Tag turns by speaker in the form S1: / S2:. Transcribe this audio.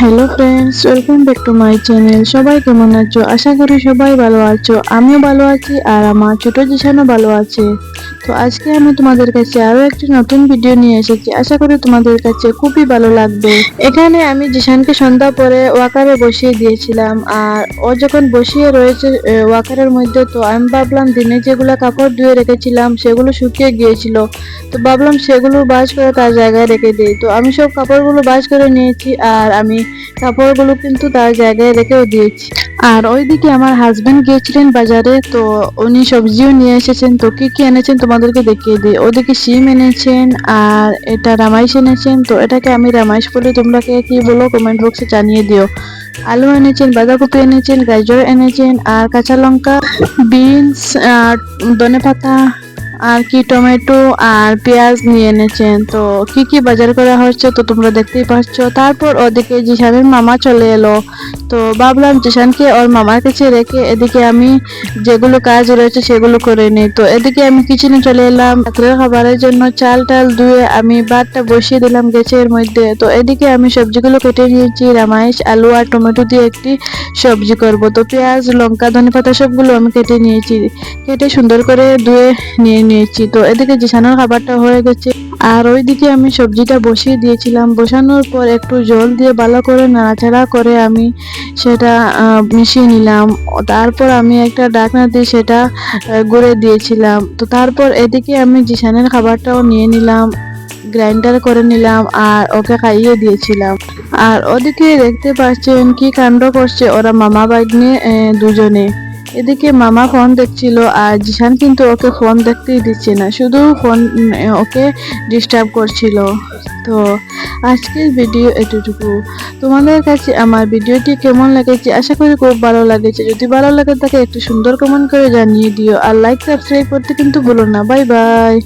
S1: Hello friends, welcome back to my channel. সবাই কেমন আছো? আশা করি সবাই ভালো আছো। আমিও ভালো আছি আর আমার ছোট জিশানও ভালো আছে। তো আজকে আমি তোমাদের কাছে আরো একটি নতুন ভিডিও নিয়ে এসেছি। আশা করি তোমাদের কাছে খুবই ভালো লাগবে। এখানে আমি জিশানকে সন্ধ্যা পরে ওয়াকারে বসিয়ে দিয়েছিলাম, আর ও যখন বসিয়ে রয়েছে ওয়াকারের মধ্যে, তো আমি ভাবলাম দিনে যেগুলো কাপড় ধুয়ে রেখেছিলাম সেগুলো শুকিয়ে গিয়েছিল, তো ভাবলাম সেগুলো ভাঁজ করে তার জায়গায় রেখে দিই। তো আমি সব কাপড়গুলো ভাঁজ করে নিয়েছি, আর আমি কাপড়গুলো কিন্তু তার জায়গায় রেখেও দিয়েছি। আর ওইদিকে আমার হাজবেন্ড গিয়েছিলেন বাজারে, তো উনি সবজিও নিয়ে এসেছেন। তো কি কি এনেছেন তোমাদেরকে দেখিয়ে দিই। ওদিকে শিম এনেছেন, আর এটা রামাইশ এনেছেন। তো এটাকে আমি রামাইশ বলি, তোমরা কে কি বলো কমেন্ট বক্সে জানিয়ে দিও। আলু এনেছেন, বাঁধাকপি এনেছেন, গাজর এনেছেন, আর কাঁচা লঙ্কা, বিনস, আর ধনেপাতা, আর কি টমেটো আর পেঁয়াজ নিয়ে এনেছেন। তো কি কি বাজার করা হচ্ছে তো তোমরা দেখতেই পাচ্ছ। তারপর ওদিকে জিশানের মামা চলে এলো, তো ভাবলাম জিশানকে ওর মামার কাছে রেখে এদিকে আমি যেগুলো কাজ রয়েছে সেগুলো করে নিই। তো এদিকে আমি কিচেনে চলে এলাম। রাত্রের খাবারের জন্য চাল টাল ধুয়ে আমি ভাতটা বসিয়ে দিলাম গ্যাসের মধ্যে। তো এদিকে আমি সবজিগুলো কেটে নিয়েছি। রামাইশ, আলু আর টমেটো দিয়ে একটি সবজি করব। তো পেঁয়াজ, লঙ্কা, ধনেপাতা সবগুলো আমি কেটে নিয়েছি, কেটে সুন্দর করে ধুয়ে নিয়ে নিয়েছি। তো এদিকে জিশানোর খাবারটা হয়ে গেছে, আর ওইদিকে আমি সবজিটা বসিয়ে দিয়েছিলাম। বসানোর পর একটু জল দিয়ে ভালো করে নাড়াচাড়া করে আমি সেটা মিশিয়ে নিলাম। তারপর আমি একটা ঢাকনা দিয়ে সেটা গুঁড়ে দিয়েছিলাম। তো তারপর এদিকে আমি জিশানের খাবারটাও নিয়ে নিলাম, গ্রাইন্ডার করে নিলাম, আর ওকে খাইয়ে দিয়েছিলাম। আর ওদিকে দেখতে পাচ্ছেন কি কাণ্ড করছে ওরা মামা ভাগ্নে দুজনে। এদিকে মামা ফোন দেখছিল, আর জিশান কিন্তু ওকে ফোন দেখতেই দিচ্ছে না, শুধু ফোন ওকে ডিস্টার্ব করছিল। তো আজকের ভিডিও এতটুকু। তোমাদের কাছে আমার ভিডিওটি কেমন লেগেছে আশা করি খুব ভালো লেগেছে। যদি ভালো লাগে তাকে একটু সুন্দর কমেন্ট করে জানিয়ে দিও, আর লাইক সাবস্ক্রাইব করতে কিন্তু ভুলো না। Bye bye.